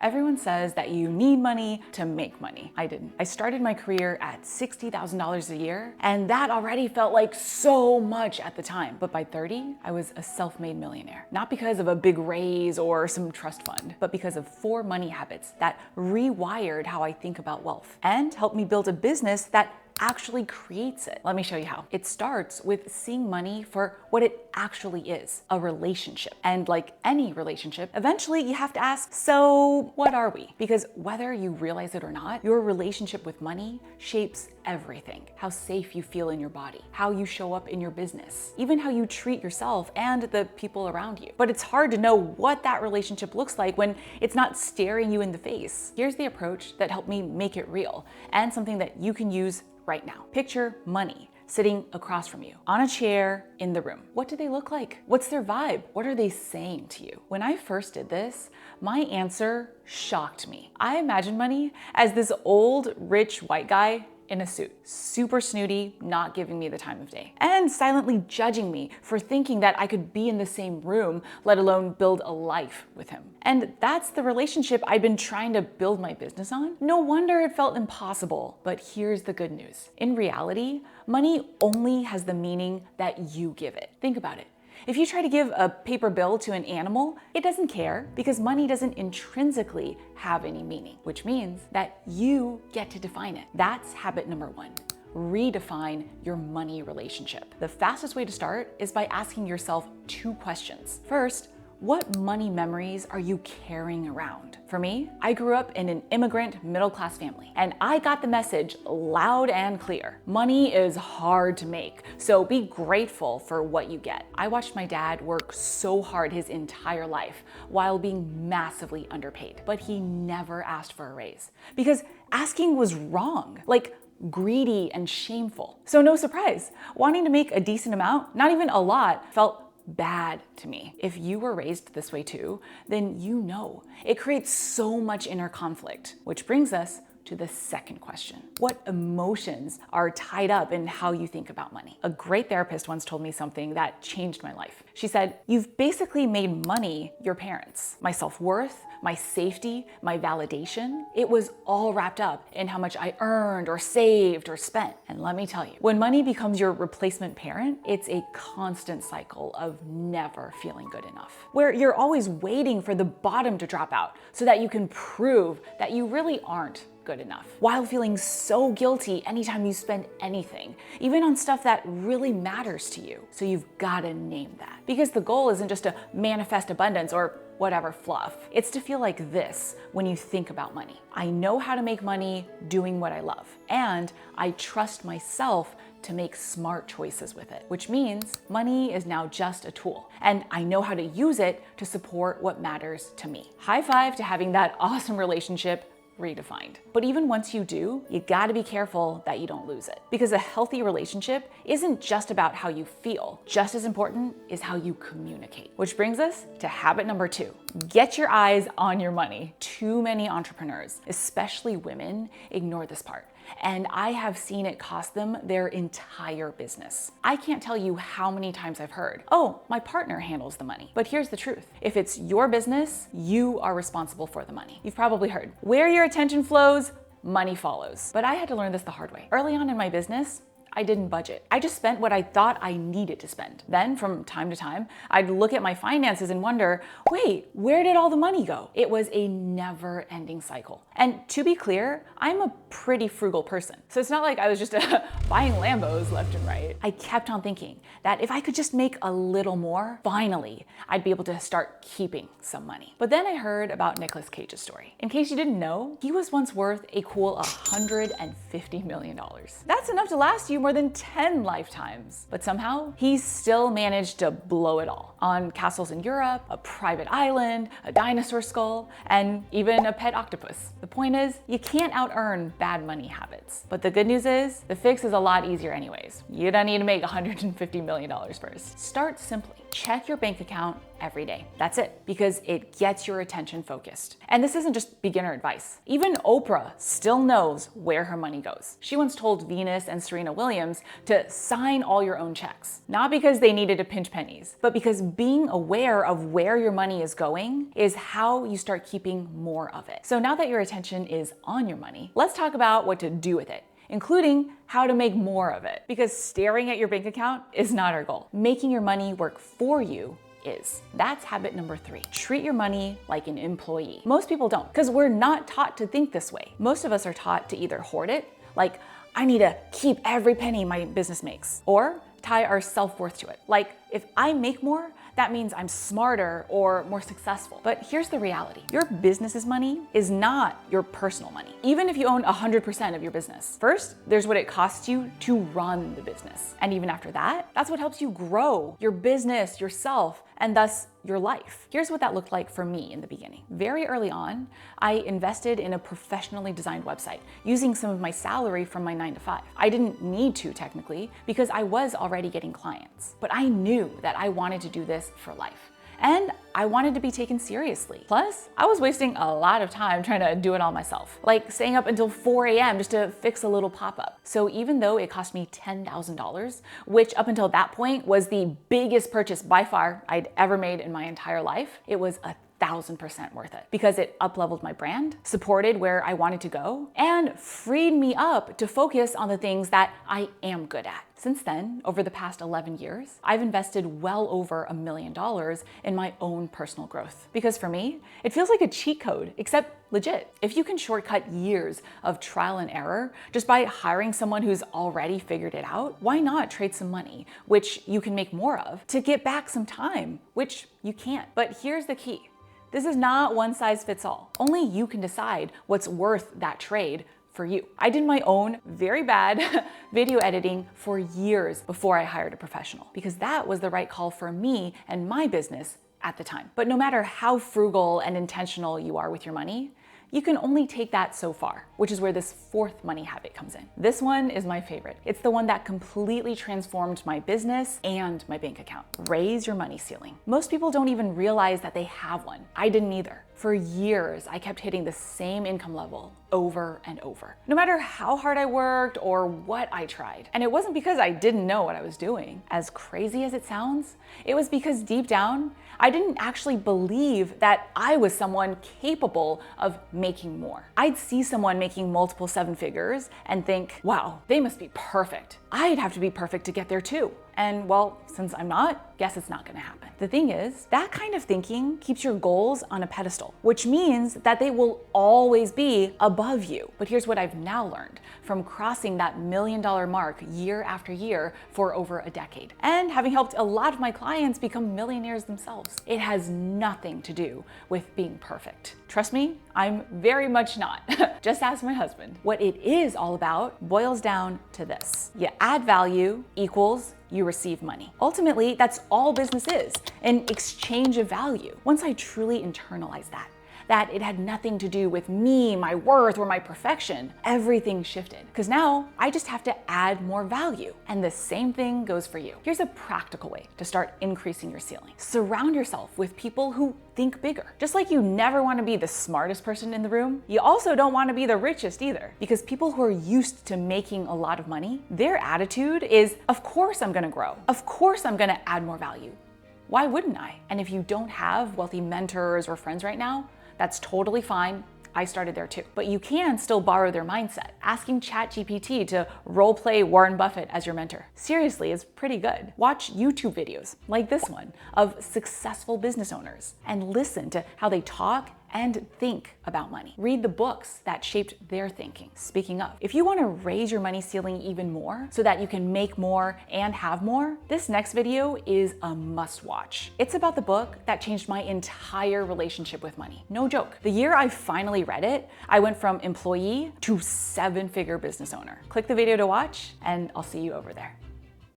Everyone says that you need money to make money. I didn't. I started my career at $60,000 a year, and that already felt like so much at the time. But by 30, I was a self-made millionaire. Not because of a big raise or some trust fund, but because of 4 money habits that rewired how I think about wealth and helped me build a business that actually creates it. Let me show you how. It starts with seeing money for what it actually is, a relationship. And like any relationship, eventually you have to ask, so what are we? Because whether you realize it or not, your relationship with money shapes everything. How safe you feel in your body, how you show up in your business, even how you treat yourself and the people around you. But it's hard to know what that relationship looks like when it's not staring you in the face. Here's the approach that helped me make it real and something that you can use right now. Picture money sitting across from you on a chair in the room. What do they look like? What's their vibe? What are they saying to you? When I first did this, my answer shocked me. I imagined money as this old, rich white guy in a suit, super snooty, not giving me the time of day, and silently judging me for thinking that I could be in the same room, let alone build a life with him. And that's the relationship I'd been trying to build my business on. No wonder it felt impossible. But here's the good news. In reality, money only has the meaning that you give it. Think about it. If you try to give a paper bill to an animal, it doesn't care because money doesn't intrinsically have any meaning, which means that you get to define it. That's habit number 1. Redefine your money relationship. The fastest way to start is by asking yourself 2 questions. First, what money memories are you carrying around? For me, I grew up in an immigrant middle-class family, and I got the message loud and clear. Money is hard to make, so be grateful for what you get. I watched my dad work so hard his entire life while being massively underpaid, but he never asked for a raise because asking was wrong. Like, greedy and shameful. So no surprise, wanting to make a decent amount, not even a lot, felt bad to me. If you were raised this way too, then you know it creates so much inner conflict, which brings us to the second question. What emotions are tied up in how you think about money? A great therapist once told me something that changed my life. She said, "You've basically made money your parents. My self-worth, my safety, my validation, it was all wrapped up in how much I earned or saved or spent." And let me tell you, when money becomes your replacement parent, it's a constant cycle of never feeling good enough, where you're always waiting for the bottom to drop out so that you can prove that you really aren't good enough, while feeling so guilty anytime you spend anything, even on stuff that really matters to you. So you've got to name that, because the goal isn't just to manifest abundance or whatever fluff. It's to feel like this when you think about money. I know how to make money doing what I love, and I trust myself to make smart choices with it, which means money is now just a tool, and I know how to use it to support what matters to me. High five to having that awesome relationship redefined. But even once you do, you gotta be careful that you don't lose it. Because a healthy relationship isn't just about how you feel. Just as important is how you communicate. Which brings us to habit number 2. Get your eyes on your money. Too many entrepreneurs, especially women, ignore this part. And I have seen it cost them their entire business. I can't tell you how many times I've heard, "Oh, my partner handles the money." But here's the truth. If it's your business, you are responsible for the money. You've probably heard, where your attention flows, money follows. But I had to learn this the hard way. Early on in my business, I didn't budget. I just spent what I thought I needed to spend. Then from time to time, I'd look at my finances and wonder, wait, where did all the money go? It was a never-ending cycle. And to be clear, I'm a pretty frugal person. So it's not like I was just buying Lambos left and right. I kept on thinking that if I could just make a little more, finally, I'd be able to start keeping some money. But then I heard about Nicolas Cage's story. In case you didn't know, he was once worth a cool $150 million. That's enough to last you more than 10 lifetimes. But somehow, he still managed to blow it all on castles in Europe, a private island, a dinosaur skull, and even a pet octopus. The point is, you can't out-earn bad money habits. But the good news is, the fix is a lot easier anyways. You don't need to make $150 million first. Start simply. Check your bank account every day. That's it, because it gets your attention focused. And this isn't just beginner advice. Even Oprah still knows where her money goes. She once told Venus and Serena Williams to sign all your own checks, not because they needed to pinch pennies, but because being aware of where your money is going is how you start keeping more of it. So now that your attention is on your money, let's talk about what to do with it, including how to make more of it. Because staring at your bank account is not our goal. Making your money work for you is. That's habit number 3. Treat your money like an employee. Most people don't, because we're not taught to think this way. Most of us are taught to either hoard it, like, I need to keep every penny my business makes, or tie our self-worth to it. Like, if I make more, that means I'm smarter or more successful. But here's the reality. Your business's money is not your personal money, even if you own 100% of your business. First, there's what it costs you to run the business. And even after that, that's what helps you grow your business, yourself, and thus your life. Here's what that looked like for me in the beginning. Very early on, I invested in a professionally designed website using some of my salary from my 9-to-5. I didn't need to technically because I was already getting clients, but I knew that I wanted to do this for life. And I wanted to be taken seriously. Plus, I was wasting a lot of time trying to do it all myself, like staying up until 4 a.m. just to fix a little pop-up. So even though it cost me $10,000, which up until that point was the biggest purchase by far I'd ever made in my entire life, it was 1,000% worth it because it up-leveled my brand, supported where I wanted to go, and freed me up to focus on the things that I am good at. Since then, over the past 11 years, I've invested well over $1 million in my own personal growth. Because for me, it feels like a cheat code, except legit. If you can shortcut years of trial and error just by hiring someone who's already figured it out, why not trade some money, which you can make more of, to get back some time, which you can't. But here's the key. This is not one size fits all. Only you can decide what's worth that trade for you. I did my own very bad video editing for years before I hired a professional because that was the right call for me and my business at the time. But no matter how frugal and intentional you are with your money, you can only take that so far, which is where this 4th money habit comes in. This one is my favorite. It's the one that completely transformed my business and my bank account. Raise your money ceiling. Most people don't even realize that they have one. I didn't either. For years, I kept hitting the same income level over and over, no matter how hard I worked or what I tried. And it wasn't because I didn't know what I was doing. As crazy as it sounds, it was because deep down, I didn't actually believe that I was someone capable of making more. I'd see someone making multiple 7 figures and think, wow, they must be perfect. I'd have to be perfect to get there too. And well, since I'm not, guess it's not gonna happen. The thing is, that kind of thinking keeps your goals on a pedestal, which means that they will always be above you. But here's what I've now learned from crossing that $1 million mark year after year for over a decade, and having helped a lot of my clients become millionaires themselves. It has nothing to do with being perfect. Trust me, I'm very much not. Just ask my husband. What it is all about boils down to this. You add value equals you receive money. Ultimately, that's all business is, an exchange of value. Once I truly internalized that it had nothing to do with me, my worth, or my perfection, everything shifted. Because now I just have to add more value. And the same thing goes for you. Here's a practical way to start increasing your ceiling. Surround yourself with people who think bigger. Just like you never want to be the smartest person in the room, you also don't want to be the richest either. Because people who are used to making a lot of money, their attitude is, of course I'm gonna grow. Of course I'm gonna add more value. Why wouldn't I? And if you don't have wealthy mentors or friends right now, that's totally fine. I started there too. But you can still borrow their mindset. Asking ChatGPT to role play Warren Buffett as your mentor seriously is pretty good. Watch YouTube videos like this one of successful business owners and listen to how they talk and think about money. Read the books that shaped their thinking. Speaking of, if you want to raise your money ceiling even more so that you can make more and have more, this next video is a must watch. It's about the book that changed my entire relationship with money. No joke. The year I finally read it, I went from employee to 7-figure business owner. Click the video to watch, and I'll see you over there.